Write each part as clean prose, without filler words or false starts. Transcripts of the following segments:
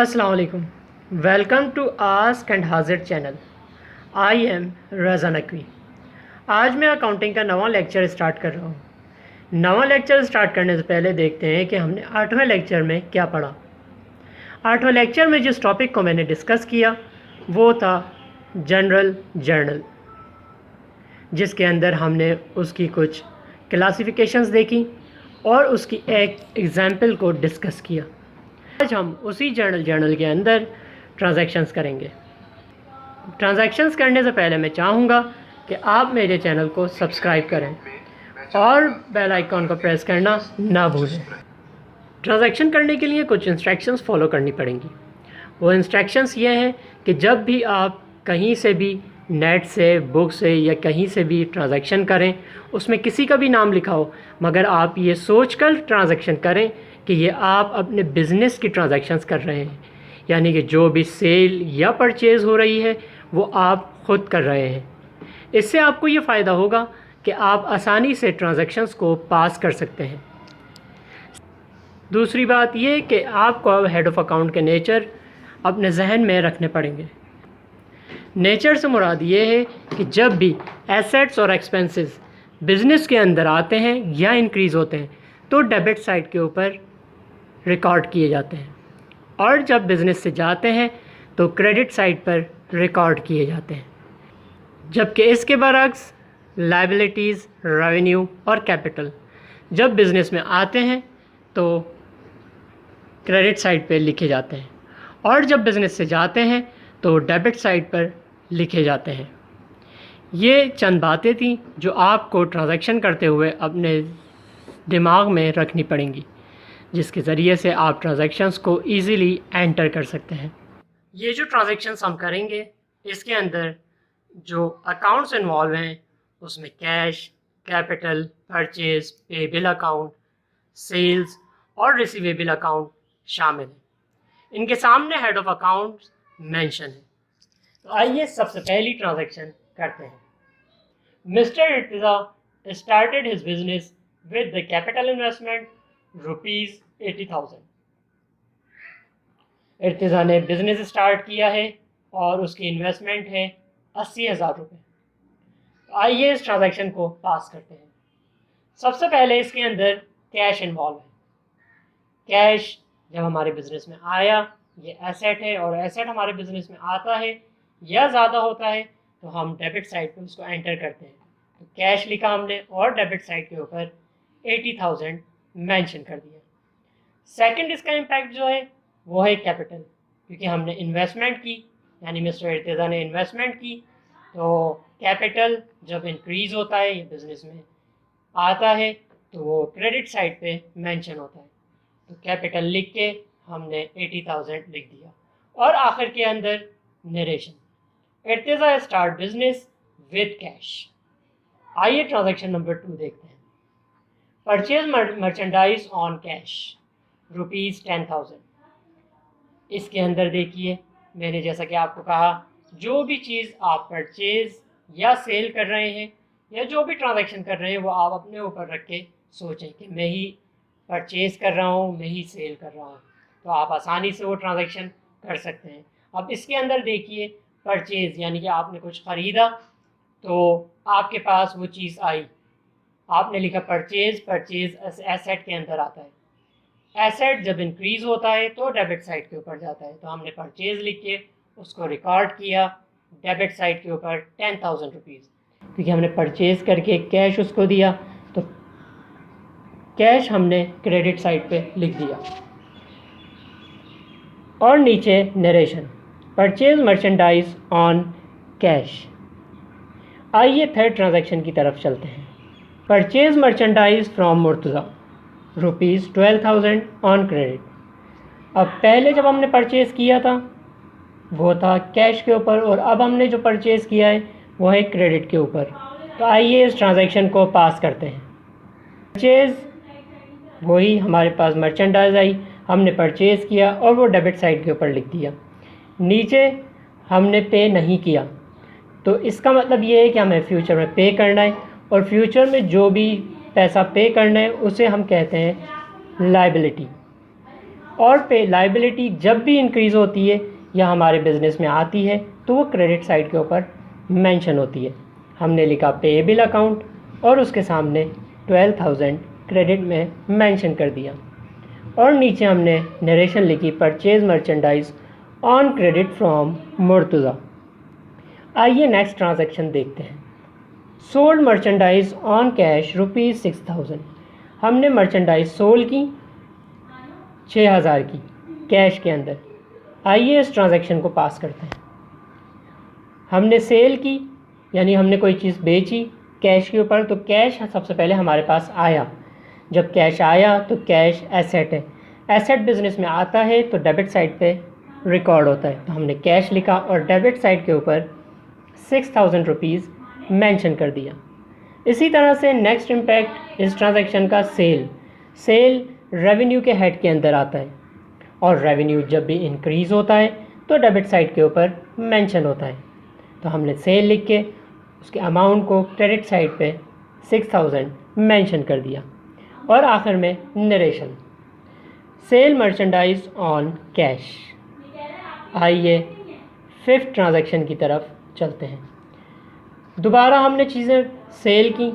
अस्सलाम वालेकुम। Welcome to ask and हाजिर चैनल। आई एम रज़ा नकवी। आज मैं अकाउंटिंग का नवा लेक्चर स्टार्ट कर रहा हूँ। नवा लेक्चर स्टार्ट करने से पहले देखते हैं कि हमने 8वें लेक्चर में क्या पढ़ा। 8वें लेक्चर में जिस टॉपिक को मैंने डिस्कस किया वो था जनरल जर्नल, जिसके अंदर हमने उसकी कुछ क्लासिफिकेशंस देखी और उसकी एक एग्ज़ाम्पल को डिस्कस किया। आज हम उसी जर्नल के अंदर ट्रांजैक्शंस करेंगे। ट्रांजैक्शंस करने से पहले मैं चाहूँगा कि आप मेरे चैनल को सब्सक्राइब करें और बेल आइकॉन को प्रेस करना ना भूलें। ट्रांजैक्शन करने के लिए कुछ इंस्ट्रक्शंस फॉलो करनी पड़ेंगी। वो इंस्ट्रक्शंस ये हैं कि जब भी आप कहीं से भी नेट से, बुक से या कहीं से भी ट्रांजैक्शन करें, उसमें किसी का भी नाम लिखा हो, मगर आप ये सोचकर ट्रांजैक्शन करें कि ये आप अपने बिज़नेस की ट्रांजैक्शंस कर रहे हैं, यानी कि जो भी सेल या परचेज़ हो रही है वो आप ख़ुद कर रहे हैं। इससे आपको ये फ़ायदा होगा कि आप आसानी से ट्रांजैक्शंस को पास कर सकते हैं। दूसरी बात ये कि आपको अब हेड ऑफ़ अकाउंट के नेचर अपने जहन में रखने पड़ेंगे। नेचर से मुराद ये है कि जब भी एसेट्स और एक्सपेंसेस बिज़नेस के अंदर आते हैं या इंक्रीज़ होते हैं तो डेबिट साइड के ऊपर रिकॉर्ड किए जाते हैं, और जब बिज़नेस से जाते हैं तो क्रेडिट साइड पर रिकॉर्ड किए जाते हैं। जबकि इसके बरक्स लायबिलिटीज़, रेवेन्यू और कैपिटल जब बिज़नेस में आते हैं तो क्रेडिट साइड पर लिखे जाते हैं, और जब बिज़नेस से जाते हैं तो डेबिट साइड पर लिखे जाते हैं। ये चंद बातें थी जो आपको ट्रांजैक्शन करते हुए अपने दिमाग में रखनी पड़ेंगी, जिसके ज़रिए से आप ट्रांजैक्शंस को इजीली एंटर कर सकते हैं। ये जो ट्रांजैक्शंस हम करेंगे इसके अंदर जो अकाउंट्स इन्वॉल्व हैं उसमें cash, capital, purchase, payable account, sales और रिसीवेबल अकाउंट शामिल हैं। इनके सामने हेड ऑफ अकाउंट मेंशन है। तो आइए सबसे पहली ट्रांजैक्शन करते हैं। Mister Irtiza started his business with the capital investment ₹80,000। Irtiza ने बिजनेस स्टार्ट किया है और उसकी इन्वेस्टमेंट है ₹80,000। तो आइए इस ट्रांजैक्शन को पास करते हैं। सबसे पहले इसके अंदर कैश इन्वॉल्व है। कैश जब हमारे बिजनेस में आया, ये एसेट है और एसेट हमारे बिजनेस में आता है या ज़्यादा होता है तो हम डेबिट साइड पे उसको एंटर करते हैं। तो कैश लिखा हमने और डेबिट साइड के ऊपर 80,000 मेंशन कर दिया। सेकंड इसका इम्पैक्ट जो है वो है कैपिटल, क्योंकि हमने इन्वेस्टमेंट की, यानी मिस्टर इर्तिज़ा ने इन्वेस्टमेंट की, तो कैपिटल जब इंक्रीज़ होता है ये बिज़नेस में आता है तो वो क्रेडिट साइड पे मेंशन होता है। तो कैपिटल लिख के हमने 80,000 लिख दिया। और आखिर के अंदर narration, Irtiza start business with cash. आइए ट्रांजैक्शन नंबर 2 देखते हैं। Purchase merchandise on cash ₹10,000। इसके अंदर देखिए, मैंने जैसा कि आपको कहा, जो भी चीज़ आप परचेज या सेल कर रहे हैं या जो भी ट्रांजैक्शन कर रहे हैं वो आप अपने ऊपर रख के सोचें कि मैं ही परचेज़ कर रहा हूँ, मैं ही सेल कर रहा हूँ, तो आप आसानी से वो ट्रांजैक्शन कर सकते हैं। अब इसके अंदर देखिए, परचेज़ यानी कि आपने कुछ ख़रीदा तो आपके पास वो चीज़ आई, आपने लिखा परचेज़। परचेज़ एसेट के अंदर आता है। एसेट जब इंक्रीज़ होता है तो डेबिट साइड के ऊपर जाता है, तो हमने परचेज़ लिख के उसको रिकॉर्ड किया डेबिट साइड के ऊपर ₹10,000, क्योंकि हमने परचेज़ करके कैश उसको दिया तो कैश हमने क्रेडिट साइड पे लिख दिया। और नीचे narration, purchase merchandise on cash. आइए थर्ड ट्रांजैक्शन की तरफ चलते हैं। Purchase merchandise from Murtaza ₹12,000 on credit. अब पहले जब हमने परचेज़ किया था वो था कैश के ऊपर, और अब हमने जो परचेज़ किया है वो है क्रेडिट के ऊपर। तो आइए इस ट्रांजैक्शन को पास करते हैं। परचेज़ वही हमारे पास मर्चेंडाइज आई, हमने परचेज़ किया और वो डेबिट साइड के ऊपर लिख दिया। नीचे हमने पे नहीं किया, तो इसका मतलब ये है कि हमें फ्यूचर में पे करना है, और फ्यूचर में जो भी पैसा पे करना है उसे हम कहते हैं लायबिलिटी। और पे लाइबिलिटी जब भी इंक्रीज़ होती है या हमारे बिज़नेस में आती है तो वो क्रेडिट साइड के ऊपर मेंशन होती है। हमने लिखा पेएबल अकाउंट और उसके सामने 12,000 क्रेडिट में मेंशन कर दिया और नीचे हमने नरेशन लिखी purchase merchandise on credit from Murtaza. आइए नेक्स्ट ट्रांजैक्शन देखते हैं। Sold merchandise on cash ₹6,000। हमने मर्चेंडाइज सोल्ड की 6,000 की कैश के अंदर। आइए इस ट्रांजैक्शन को पास करते हैं। हमने सेल की यानी हमने कोई चीज़ बेची कैश के ऊपर, तो कैश सबसे पहले हमारे पास आया। जब कैश आया तो कैश एसेट है, एसेट बिजनेस में आता है तो डेबिट साइड पे रिकॉर्ड होता है। तो हमने कैश लिखा और डेबिट साइड के ऊपर 6,000 रुपीज़ मेंशन कर दिया। इसी तरह से नेक्स्ट इम्पैक्ट इस ट्रांजैक्शन का सेल रेवेन्यू के हेड के अंदर आता है और रेवेन्यू जब भी इंक्रीज़ होता है तो डेबिट साइड के ऊपर मेंशन होता है। तो हमने सेल लिख के उसके अमाउंट को क्रेडिट साइड पे 6,000 मेंशन कर दिया। और आखिर में narration, sale merchandise on cash. आइए फिफ्थ ट्रांजैक्शन की तरफ चलते हैं। दोबारा हमने चीज़ें सेल की,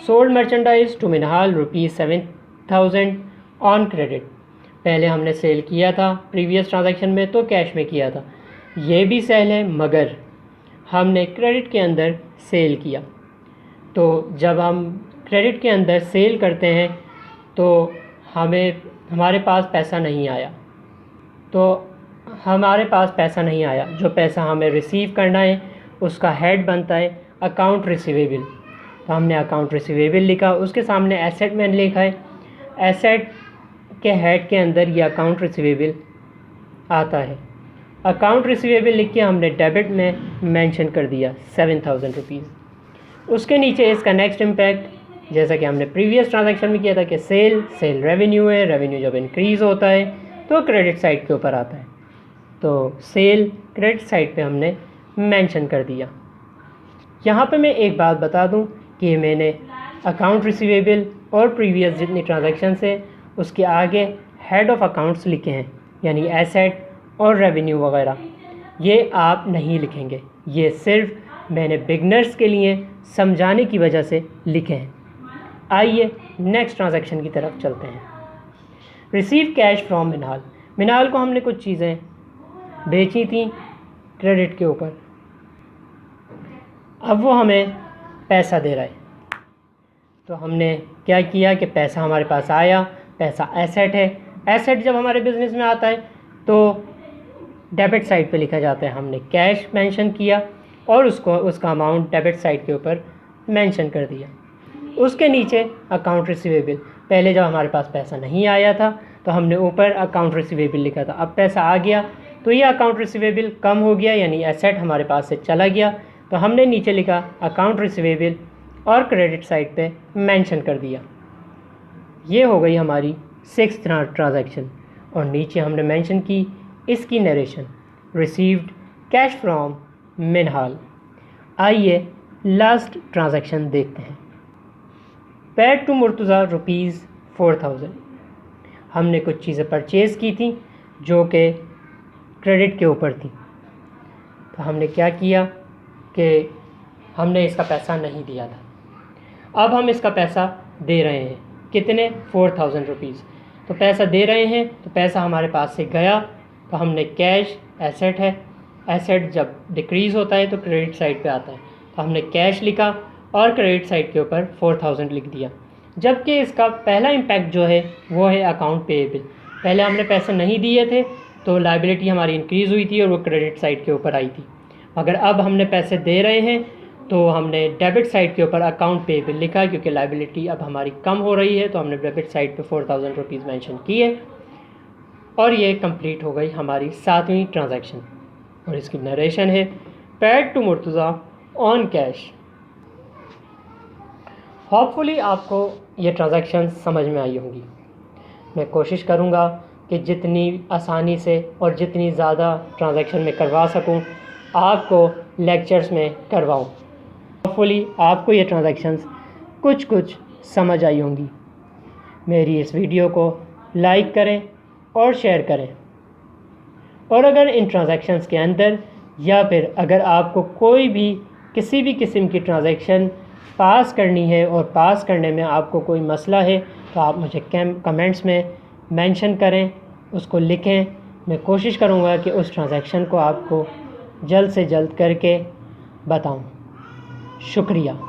sold merchandise to Minhal ₹7,000 on credit. पहले हमने सेल किया था प्रीवियस ट्रांजैक्शन में तो कैश में किया था, ये भी सेल है मगर हमने क्रेडिट के अंदर सेल किया। तो जब हम क्रेडिट के अंदर सेल करते हैं तो हमारे पास पैसा नहीं आया, जो पैसा हमें रिसीव करना है उसका हेड बनता है अकाउंट रिसीवेबल। तो हमने अकाउंट रिसीवेबल लिखा, उसके सामने एसेट में लिखा है, एसेट के हेड के अंदर ये अकाउंट रिसीवेबल आता है। अकाउंट रिसीवेबल लिख के हमने डेबिट में मेंशन कर दिया 7,000 रुपीज़। उसके नीचे इसका नेक्स्ट इम्पैक्ट जैसा कि हमने प्रीवियस ट्रांजैक्शन में किया था कि सेल रेवेन्यू है, रेवेन्यू जब इंक्रीज़ होता है तो क्रेडिट साइड के ऊपर आता है। तो सेल क्रेडिट साइड पे हमने मेंशन कर दिया। यहाँ पे मैं एक बात बता दूँ कि मैंने अकाउंट रिसीवेबल और प्रीवियस जितनी ट्रांजैक्शन है उसके आगे हेड ऑफ अकाउंट्स लिखे हैं, यानी एसेट और रेवेन्यू वगैरह ये आप नहीं लिखेंगे। ये सिर्फ मैंने बिगनर्स के लिए समझाने की वजह से लिखे हैं। आइए नेक्स्ट ट्रांजैक्शन की तरफ चलते हैं। रिसीव कैश फ्रॉम मिनहाल को हमने कुछ चीज़ें बेची थी क्रेडिट के ऊपर, अब वो हमें पैसा दे रहा है। तो हमने क्या किया कि पैसा हमारे पास आया, पैसा एसेट है, एसेट जब हमारे बिज़नेस में आता है तो डेबिट साइड पे लिखा जाता है। हमने कैश मेंशन किया और उसका अमाउंट डेबिट साइड के ऊपर मेंशन कर दिया। उसके नीचे अकाउंट रिसीवेबल, पहले जब हमारे पास पैसा नहीं आया था तो हमने ऊपर अकाउंट रिसीवेबल लिखा था, अब पैसा आ गया तो ये अकाउंट रिसीवेबल कम हो गया यानी एसेट हमारे पास से चला गया। तो हमने नीचे लिखा अकाउंट रिसीवेबल और क्रेडिट साइड पे मेंशन कर दिया। ये हो गई हमारी सिक्स्थ ट्रांजैक्शन और नीचे हमने मेंशन की इसकी narration, received cash from Minhal. आइए लास्ट ट्रांजैक्शन देखते हैं। Paid to Murtaza ₹4,000। हमने कुछ चीज़ें परचेज़ की थी जो कि क्रेडिट के ऊपर थी। तो हमने क्या किया कि हमने इसका पैसा नहीं दिया था, अब हम इसका पैसा दे रहे हैं। कितने? 4,000 रुपीज़। तो पैसा दे रहे हैं तो पैसा हमारे पास से गया, तो हमने कैश, एसेट है, एसेट जब डिक्रीज़ होता है तो क्रेडिट साइड पे आता है, तो हमने कैश लिखा और क्रेडिट साइड के ऊपर 4,000 लिख दिया। जबकि इसका पहला इम्पैक्ट जो है वो है अकाउंट पेएबल। पहले हमने पैसे नहीं दिए थे तो लाइबिलिटी हमारी इंक्रीज़ हुई थी और वो क्रेडिट साइड के ऊपर आई थी। अगर अब हमने पैसे दे रहे हैं तो हमने डेबिट साइड के ऊपर अकाउंट पेएबल लिखा, क्योंकि लाइबिलिटी अब हमारी कम हो रही है तो हमने डेबिट साइड पे 4,000 रुपीज़ मेंशन किए। और ये कंप्लीट हो गई हमारी 7वीं ट्रांजैक्शन और इसकी नरेशन है paid to Murtaza on cash. Hopefully आपको ये ट्रांजैक्शन समझ में आई होंगी। मैं कोशिश करूँगा कि जितनी आसानी से और जितनी ज़्यादा ट्रांजैक्शन में करवा सकूँ आपको लेक्चर्स में करवाऊँ। होपफुली आपको ये ट्रांजैक्शंस कुछ समझ आई होंगी। मेरी इस वीडियो को लाइक करें, और शेयर करें। और अगर इन ट्रांजैक्शंस के अंदर या फिर अगर आपको कोई भी किसी भी किस्म की ट्रांजैक्शन पास करनी है और पास करने में आपको कोई मसला है तो आप मुझे कमेंट्स में मेंशन करें, उसको लिखें। मैं कोशिश करूँगा कि उस ट्रांजैक्शन को आपको जल्द से जल्द करके बताऊँ। शुक्रिया।